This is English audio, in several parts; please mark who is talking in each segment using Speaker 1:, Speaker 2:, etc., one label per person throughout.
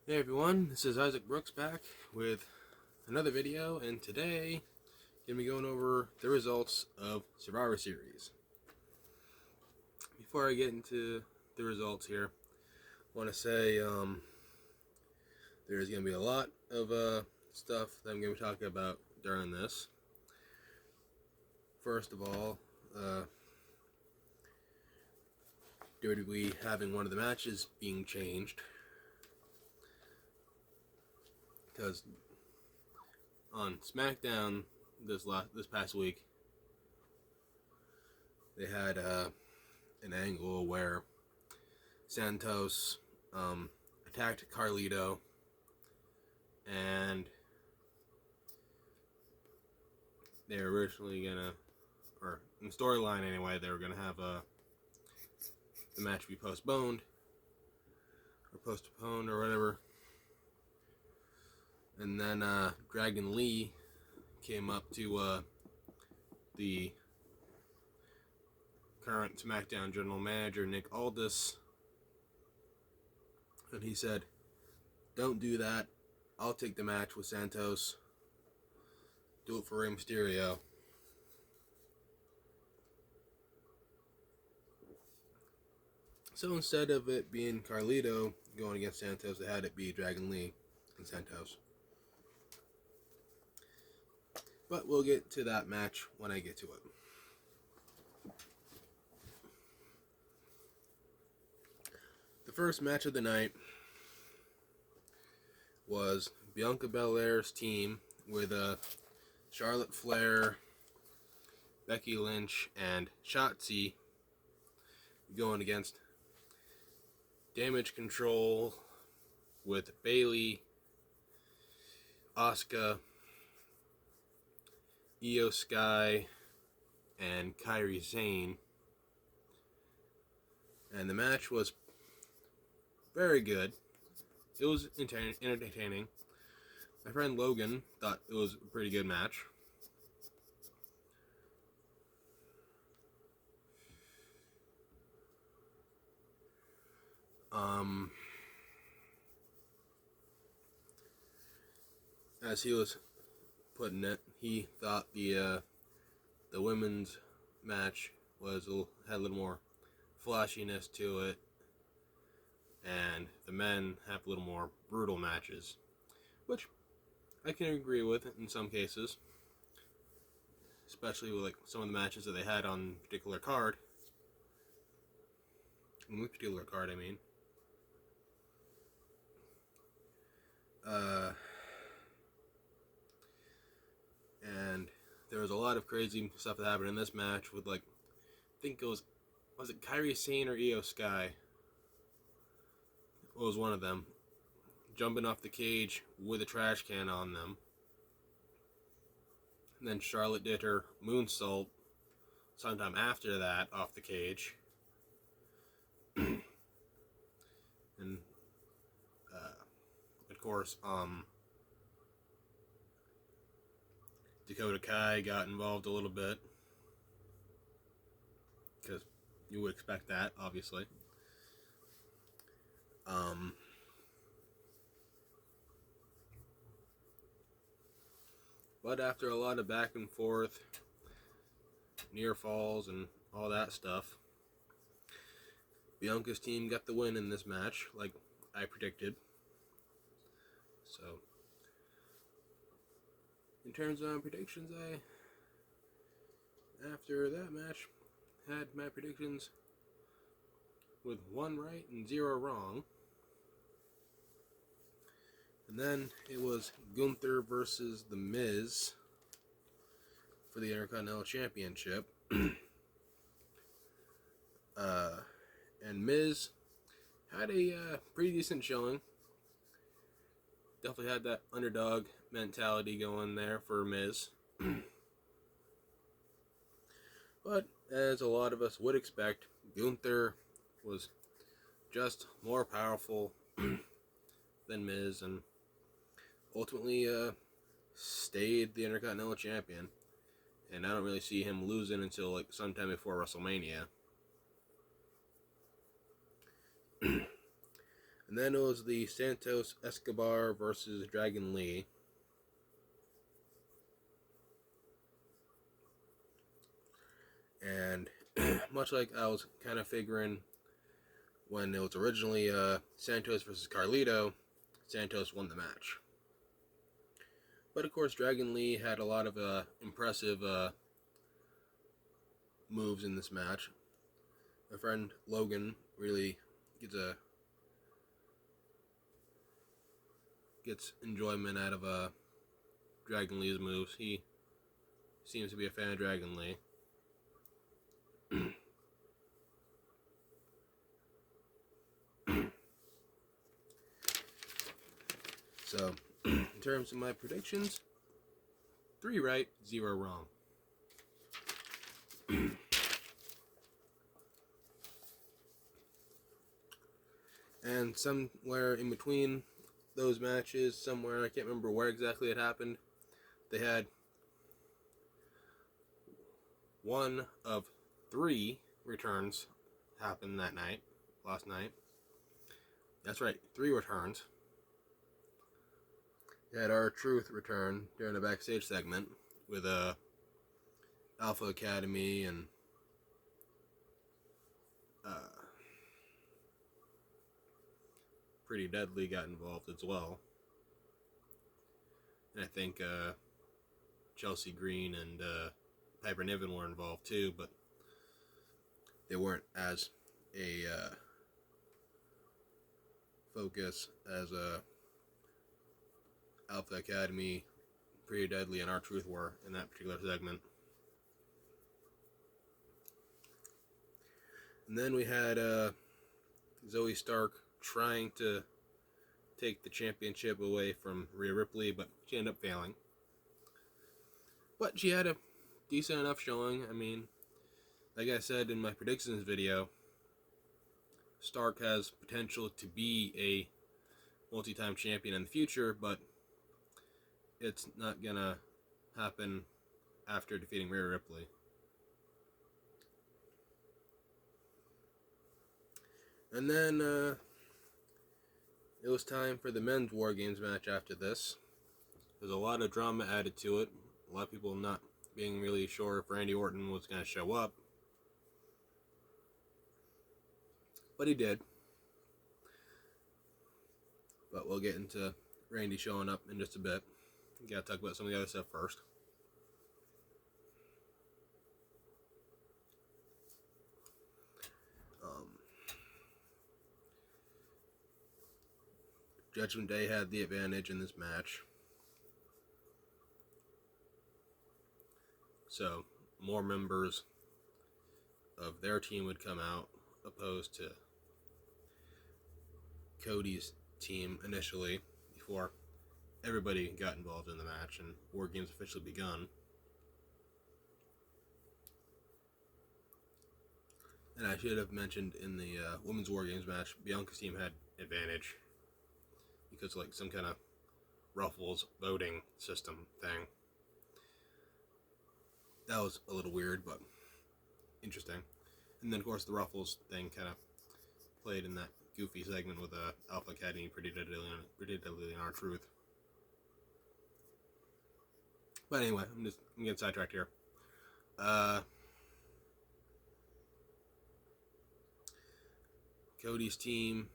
Speaker 1: Hey everyone, this is Isaac Brooks back with another video, and today I'm going to be going over the results of Survivor Series. Before I get into the results here, I want to say there's going to be a lot of stuff that I'm going to be talking about during this. First of all, WWE having one of the matches being changed. Because on SmackDown this past week, they had an angle where Santos attacked Carlito, and they were originally gonna, or in storyline anyway, they were gonna have the match be postponed or whatever. And then Dragon Lee came up to the current SmackDown General Manager, Nick Aldis, and he said, "Don't do that. I'll take the match with Santos. Do it for Rey Mysterio." So instead of it being Carlito going against Santos, they had it be Dragon Lee and Santos. But we'll get to that match when I get to it. The first match of the night was Bianca Belair's team with Charlotte Flair, Becky Lynch, and Shotzi going against Damage Control with Bayley, Asuka, Io Sky, and Kairi Sane. And the match was very good. It was entertaining. My friend Logan thought it was a pretty good match. As he was putting it, he thought the women's match had a little more flashiness to it, and the men have a little more brutal matches, which I can agree with in some cases, especially with like some of the matches that they had on a particular card. In this particular card, I mean. And there was a lot of crazy stuff that happened in this match with, like, I think it was it Kairi Sane or Io Sky? It was one of them, jumping off the cage with a trash can on them. And then Charlotte did her moonsault sometime after that off the cage. And of course, Dakota Kai got involved a little bit, because you would expect that, obviously. But after a lot of back and forth, near falls, and all that stuff, Bianca's team got the win in this match, like I predicted. So, in terms of predictions, after that match, had my predictions with 1 right and 0 wrong. And then it was Gunther versus The Miz for the Intercontinental Championship. And Miz had a pretty decent showing. Definitely had that underdog mentality going there for Miz. But as a lot of us would expect, Gunther was just more powerful than Miz, and ultimately stayed the Intercontinental Champion. And I don't really see him losing until like sometime before WrestleMania. And then it was the Santos Escobar versus Dragon Lee. And much like I was kind of figuring when it was originally Santos versus Carlito, Santos won the match. But of course, Dragon Lee had a lot of impressive moves in this match. My friend Logan really gets enjoyment out of Dragon Lee's moves. He seems to be a fan of Dragon Lee. So, in terms of my predictions, 3 right, 0 wrong. And somewhere in between those matches, somewhere, I can't remember where exactly it happened, they had 1 of 3 returns happen that night, last night. That's right, 3 returns. They had R-Truth return during the backstage segment with Alpha Academy and Pretty Deadly got involved as well. And I think Chelsea Green and Piper Niven were involved too, but they weren't as a focus as Alpha Academy, Pretty Deadly, and R-Truth were in that particular segment. And then we had Zoe Stark trying to take the championship away from Rhea Ripley, but she ended up failing. But she had a decent enough showing. I mean, like I said in my predictions video, Stark has potential to be a multi-time champion in the future, but it's not gonna happen after defeating Rhea Ripley. And then it was time for the men's War Games match after this. There's a lot of drama added to it. A lot of people not being really sure if Randy Orton was going to show up. But he did. But we'll get into Randy showing up in just a bit. We gotta talk about some of the other stuff first. Judgment Day had the advantage in this match. So, more members of their team would come out, opposed to Cody's team initially, before everybody got involved in the match and War Games officially begun. And I should have mentioned in the Women's War Games match, Bianca's team had advantage because like some kind of Ruffles voting system thing. That was a little weird, but interesting. And then, of course, the Ruffles thing kind of played in that goofy segment with Alpha Academy, Pretty Deadly, and R-Truth. But anyway, I'm getting sidetracked here. Cody's team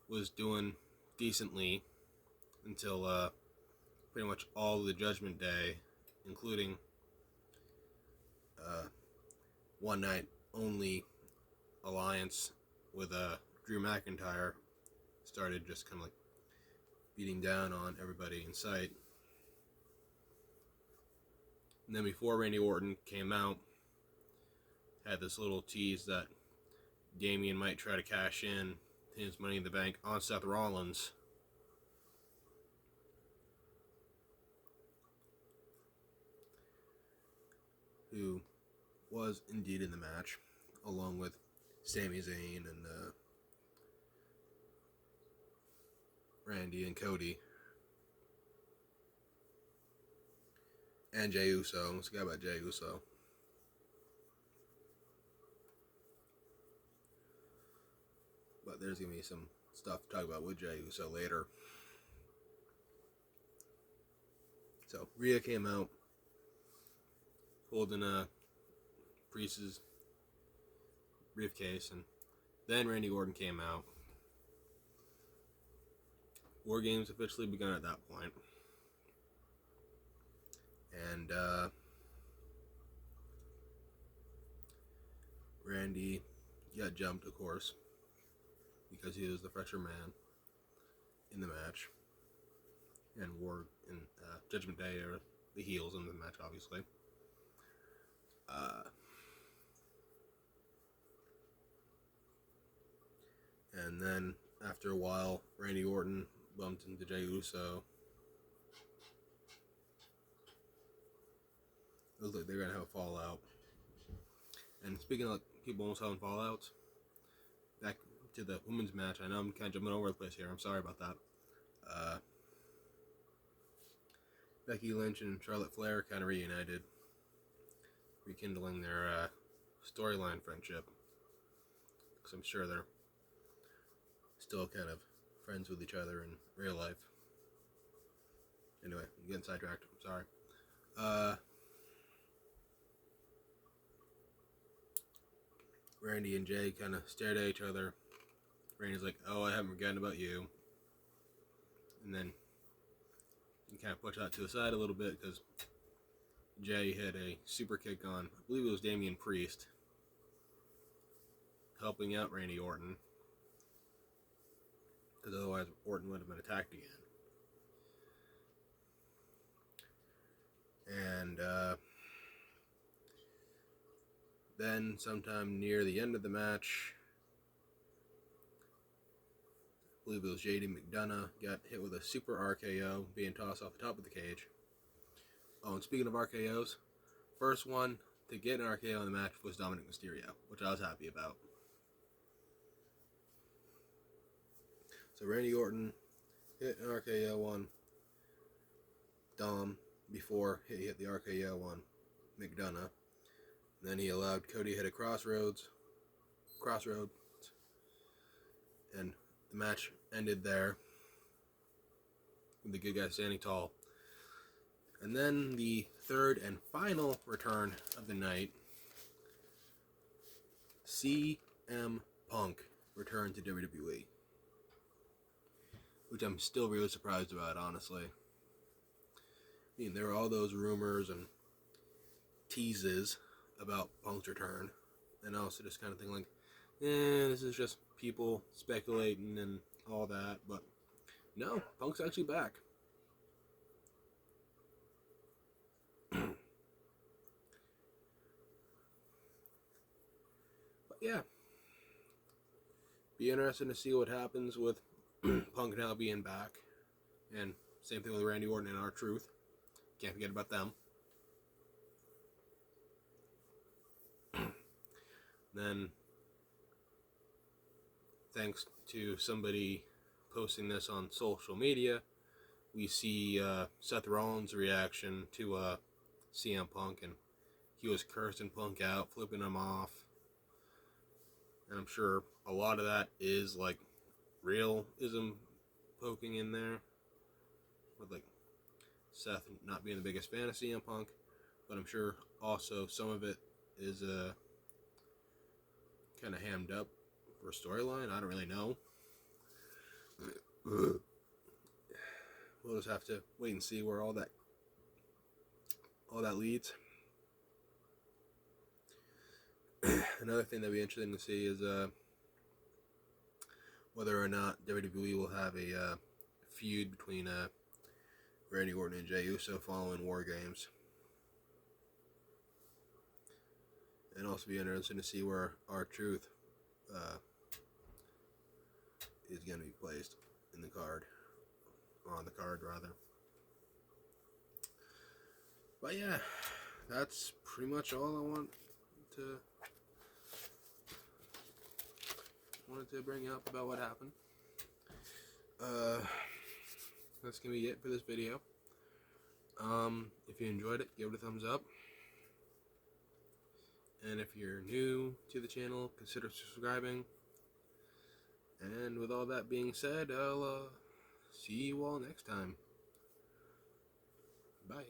Speaker 1: was doing decently until pretty much all of the Judgment Day, including one night only alliance with Drew McIntyre, started just kind of like beating down on everybody in sight. And then before Randy Orton came out, had this little tease that Damian might try to cash in his Money in the Bank on Seth Rollins. Who was indeed in the match, along with Sami Zayn and Randy and Cody. And Jey Uso. Almost forgot about Jey Uso. But there's going to be some stuff to talk about with Jey Uso later. So Rhea came out holding a Priest's briefcase, and then Randy Orton came out. War Games officially begun at that point. And Randy got jumped, of course, because he was the fresher man in the match. And War in Judgment Day are the heels in the match, obviously. And then, after a while, Randy Orton bumped into Jey Uso. It looked like they're going to have a fallout. And speaking of people almost having fallouts, back to the women's match. I know I'm kind of jumping over the place here. I'm sorry about that. Becky Lynch and Charlotte Flair kind of reunited, rekindling their storyline friendship. Because I'm sure they're still kind of friends with each other in real life. Anyway, I'm getting sidetracked. I'm sorry. Randy and Jay kind of stared at each other. Randy's like, "Oh, I haven't forgotten about you." And then he kind of pushed that to the side a little bit because Jay had a super kick on, I believe it was Damian Priest, helping out Randy Orton. Because otherwise Orton would have been attacked again. And then sometime near the end of the match, I believe it was JD McDonough got hit with a super RKO, being tossed off the top of the cage. Oh, and speaking of RKOs, first one to get an RKO in the match was Dominic Mysterio, which I was happy about. So Randy Orton hit an RKO on Dom before he hit the RKO on McDonough. Then he allowed Cody to hit a crossroad, and the match ended there with the good guy standing tall. And then the third and final return of the night, CM Punk returned to WWE, which I'm still really surprised about, honestly. I mean, there were all those rumors and teases about Punk's return, and I also just kind of think like, this is just people speculating and all that, but no, Punk's actually back. But yeah, be interesting to see what happens with Punk now being back, and same thing with Randy Orton and R-Truth. Can't forget about them. Then, thanks to somebody posting this on social media, we see Seth Rollins' reaction to CM Punk, and he was cursing Punk out, flipping him off. And I'm sure a lot of that is like realism poking in there, with like Seth not being the biggest fan of CM Punk, but I'm sure also some of it is kind of hammed up for a storyline. I don't really know. We'll just have to wait and see where all that leads. Another thing that'd be interesting to see is whether or not WWE will have a feud between Randy Orton and Jey Uso following War Games. And also be interesting to see where R-Truth is going to be placed in the card. Or on the card, rather. But yeah, that's pretty much all I wanted to bring up about what happened. That's going to be it for this video. If you enjoyed it, give it a thumbs up. And if you're new to the channel, consider subscribing. And with all that being said, I'll see you all next time. Bye.